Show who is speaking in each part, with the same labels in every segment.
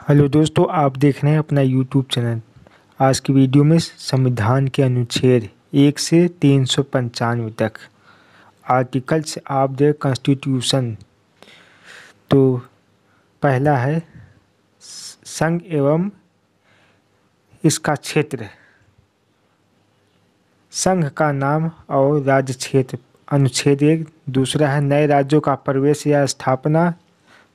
Speaker 1: Hello दोस्तों, आप देख रहे हैं अपना यूट्यूब चैनल। आज की वीडियो में संविधान के अनुच्छेद 1 से 395 तक आर्टिकल्स ऑफ द कॉन्स्टिट्यूशन। तो पहला है संघ एवं इसका क्षेत्र, संघ का नाम और राज्य क्षेत्र अनुच्छेद 1। दूसरा है नए राज्यों का प्रवेश या स्थापना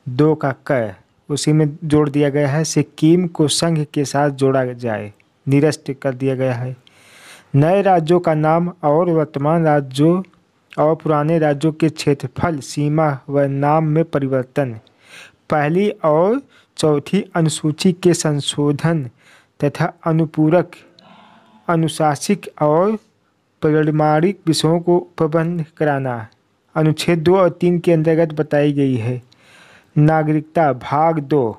Speaker 1: 2 का क उसी में जोड़ दिया गया है। सिक्किम को संघ के साथ जोड़ा जाए, निरस्त कर दिया गया है। नए राज्यों का नाम और वर्तमान राज्यों और पुराने राज्यों के क्षेत्रफल, सीमा व नाम में परिवर्तन। पहली और चौथी अनुसूची के संशोधन तथा अनुपूरक, अनुशासिक और पारिवारिक विषयों को उपबंध कराना अनुच्छेद 2 और 3 के अंतर्गत बताई गई है। नागरिकता भाग 2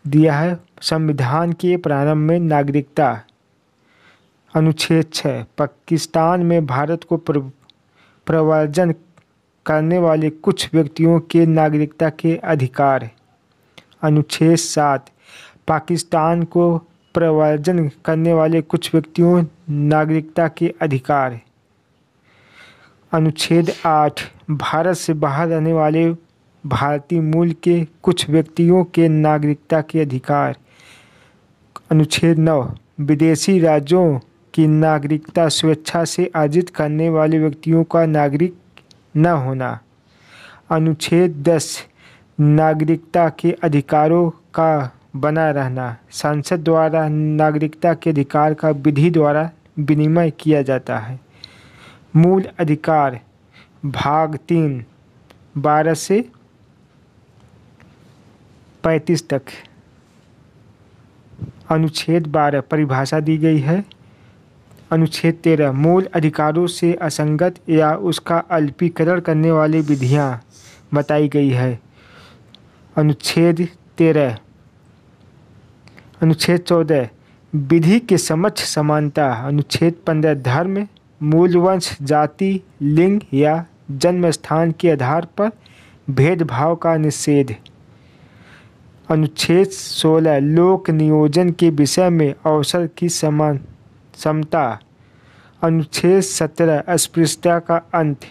Speaker 1: दिया है। संविधान के प्रारंभ में नागरिकता अनुच्छेद 6 पाकिस्तान में भारत को प्रव्रजन करने वाले कुछ व्यक्तियों के नागरिकता के अधिकार। अनुच्छेद 7 पाकिस्तान को प्रव्रजन करने वाले कुछ व्यक्तियों नागरिकता के अधिकार। अनुच्छेद 8 भारत से बाहर रहने वाले भारतीय मूल के कुछ व्यक्तियों के नागरिकता के अधिकार। अनुच्छेद 9 विदेशी राज्यों की नागरिकता स्वेच्छा से अर्जित करने वाले व्यक्तियों का नागरिक न होना। अनुच्छेद 10 नागरिकता के अधिकारों का बना रहना। संसद द्वारा नागरिकता के अधिकार का विधि द्वारा विनिमय किया जाता है। मूल अधिकार भाग 3 12 से 35 तक। अनुच्छेद 12 परिभाषा दी गई है। अनुच्छेद 13 मूल अधिकारों से असंगत या उसका अल्पीकरण करने वाली विधियां बताई गई है। अनुच्छेद 13। अनुच्छेद 14 विधि के समक्ष समानता। अनुच्छेद 15 धर्म, मूल वंश, जाति, लिंग या जन्म स्थान के आधार पर भेदभाव का निषेध। अनुच्छेद 16 लोक नियोजन के विषय में अवसर की समता। अनुच्छेद 17 अस्पृश्यता का अंत।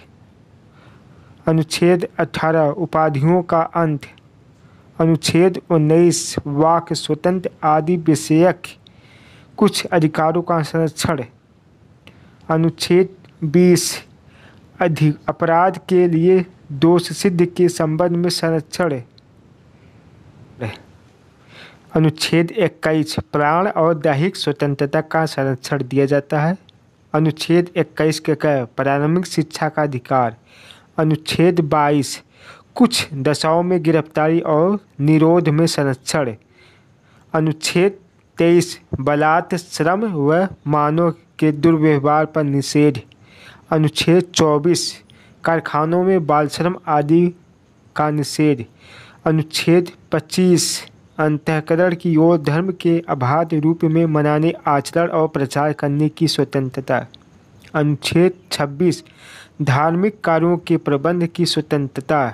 Speaker 1: अनुच्छेद 18 उपाधियों का अंत। अनुच्छेद 19 वाक स्वतंत्र आदि विषयक कुछ अधिकारों का संरक्षण। अनुच्छेद 20 अपराध के लिए दोष सिद्ध के संबंध में संरक्षण। अनुच्छेद 21 प्राण और दैहिक स्वतंत्रता का संरक्षण दिया जाता है। अनुच्छेद 21 के प्रारंभिक शिक्षा का अधिकार। अनुच्छेद 22 कुछ दशाओं में गिरफ्तारी और निरोध में संरक्षण। अनुच्छेद 23 बलात्, श्रम व मानव के दुर्व्यवहार पर निषेध। अनुच्छेद 24 कारखानों में बाल श्रम आदि का निषेध। अनुच्छेद 25 अंतःकरण की ओर धर्म के अबाध रूप में मनाने, आचरण और प्रचार करने की स्वतंत्रता। अनुच्छेद 26 धार्मिक कार्यों के प्रबंध की स्वतंत्रता।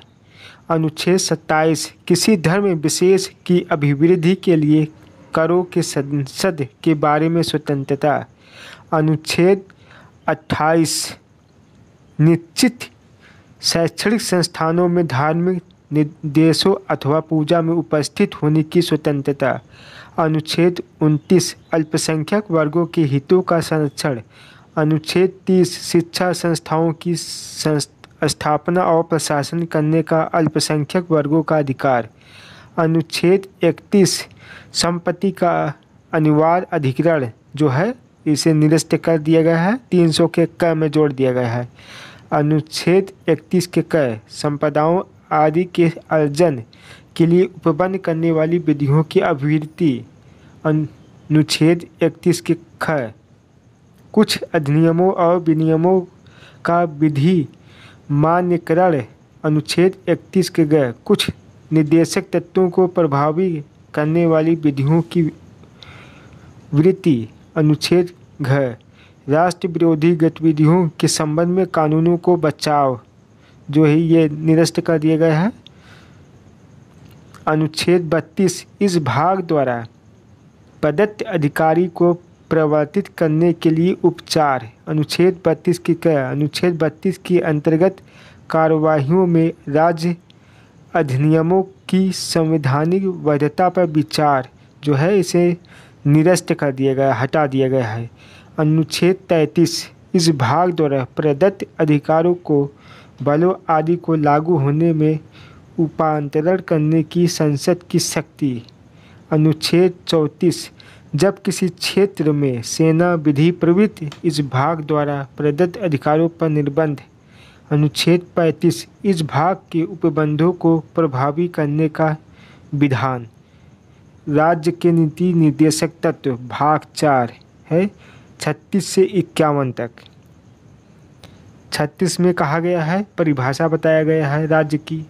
Speaker 1: अनुच्छेद 27 किसी धर्म विशेष की अभिवृद्धि के लिए करों के संसद के बारे में स्वतंत्रता। अनुच्छेद 28 निश्चित शैक्षणिक संस्थानों में धार्मिक निर्देशों अथवा पूजा में उपस्थित होने की स्वतंत्रता। अनुच्छेद 29 अल्पसंख्यक वर्गों के हितों का संरक्षण। अनुच्छेद 30 शिक्षा संस्थाओं की स्थापना और प्रशासन करने का अल्पसंख्यक वर्गों का अधिकार। अनुच्छेद 31 संपत्ति का अनिवार्य अधिग्रहण जो है इसे निरस्त कर दिया गया है, 300 के क में जोड़ दिया गया है। अनुच्छेद 31 के क संपदाओं आदि के अर्जन के लिए उपबंध करने वाली विधियों की अभिवृद्धि। अनुच्छेद 31 के ख कुछ अधिनियमों और विनियमों का विधि मान्यकरण। अनुच्छेद 31 के ग कुछ निर्देशक तत्वों को प्रभावी करने वाली विधियों की वृत्ति। अनुच्छेद घ राष्ट्र विरोधी गतिविधियों के संबंध में कानूनों को बचाव जो है ये निरस्त कर दिया गया है। अनुच्छेद 32 इस भाग द्वारा प्रदत्त अधिकारी को प्रवर्तित करने के लिए उपचार। अनुच्छेद 32 की क्या? अनुच्छेद 32 के अंतर्गत कार्यवाहियों में राज्य अधिनियमों की संवैधानिक वैधता पर विचार जो है इसे निरस्त कर दिया गया, हटा दिया गया है। अनुच्छेद 33 इस भाग द्वारा प्रदत्त अधिकारों को बलों आदि को लागू होने में उपांतरण करने की संसद की शक्ति। अनुच्छेद 34 जब किसी क्षेत्र में सेना विधि प्रवृत्ति इस भाग द्वारा प्रदत्त अधिकारों पर निर्बंध। अनुच्छेद 35 इस भाग के उपबंधों को प्रभावी करने का विधान। राज्य के नीति निर्देशक तत्व भाग 4 है 36 से 51 तक। 36 में कहा गया है परिभाषा बताया गया है राज्य की।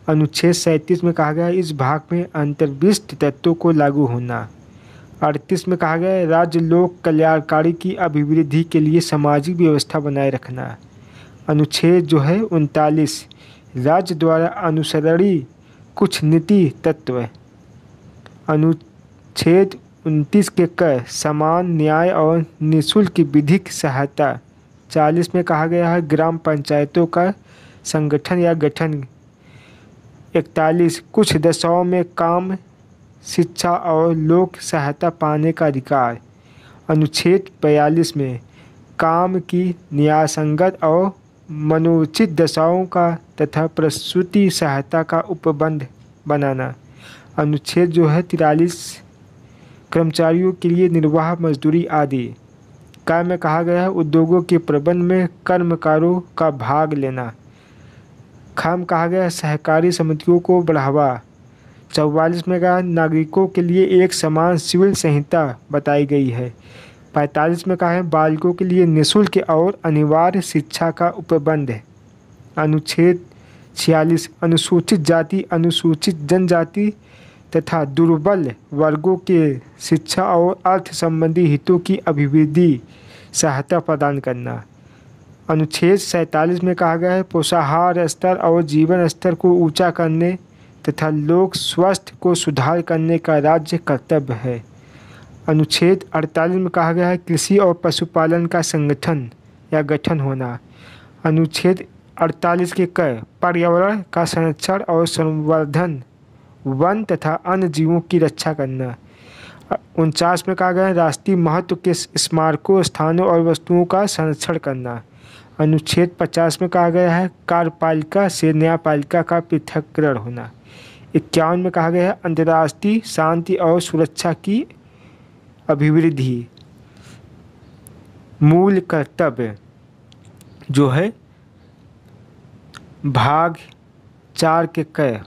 Speaker 1: अनुच्छेद 37 में कहा गया है इस भाग में अंतर्विष्ट तत्वों को लागू होना। 38 में कहा गया है राज्य लोक कल्याणकारी की अभिवृद्धि के लिए सामाजिक व्यवस्था बनाए रखना। अनुच्छेद जो है 39 राज्य द्वारा अनुसरणीय कुछ नीति तत्व। अनुच्छेद 29 के क समान न्याय और निःशुल्क विधिक सहायता। 40 में कहा गया है ग्राम पंचायतों का संगठन या गठन। 41 कुछ दशाओं में काम, शिक्षा और लोक सहायता पाने का अधिकार। अनुच्छेद 42 में काम की न्यायसंगत और मनोचित दशाओं का तथा प्रसूति सहायता का उपबंध बनाना। अनुच्छेद जो है 43 कर्मचारियों के लिए निर्वाह मजदूरी आदि। काय में कहा गया है उद्योगों के प्रबंध में कर्मकारों का भाग लेना। खाम कहा गया है सहकारी समितियों को बढ़ावा। 44 में कहा नागरिकों के लिए एक समान सिविल संहिता बताई गई है। 45 में कहा है बालकों के लिए निःशुल्क और अनिवार्य शिक्षा का उपबंध है। अनुच्छेद 46 अनुसूचित जाति, अनुसूचित जनजाति तथा दुर्बल वर्गों के शिक्षा और अर्थ संबंधी हितों की अभिवृद्धि सहायता प्रदान करना। अनुच्छेद 47 में कहा गया है पोषाहार स्तर और जीवन स्तर को ऊंचा करने तथा लोक स्वास्थ्य को सुधार करने का राज्य कर्तव्य है। अनुच्छेद 48 में कहा गया है कृषि और पशुपालन का संगठन या गठन होना। अनुच्छेद 48 के क पर्यावरण का संरक्षण और संवर्धन, वन तथा अन्य जीवों की रक्षा करना। 49 में कहा गया है राष्ट्रीय महत्व के स्मारकों, स्थानों और वस्तुओं का संरक्षण करना। अनुच्छेद 50 में कहा गया है कार्यपालिका से न्यायपालिका का पृथक्करण होना। 51 में कहा गया है अंतर्राष्ट्रीय शांति और सुरक्षा की अभिवृद्धि। मूल कर्तव्य जो है भाग 4 के क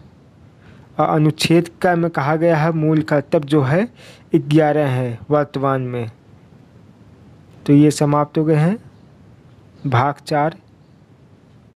Speaker 1: और अनुच्छेद क में कहा गया है मूल कर्तव्य जो है 11 है वर्तमान में। तो ये समाप्त हो गए हैं भाग 4।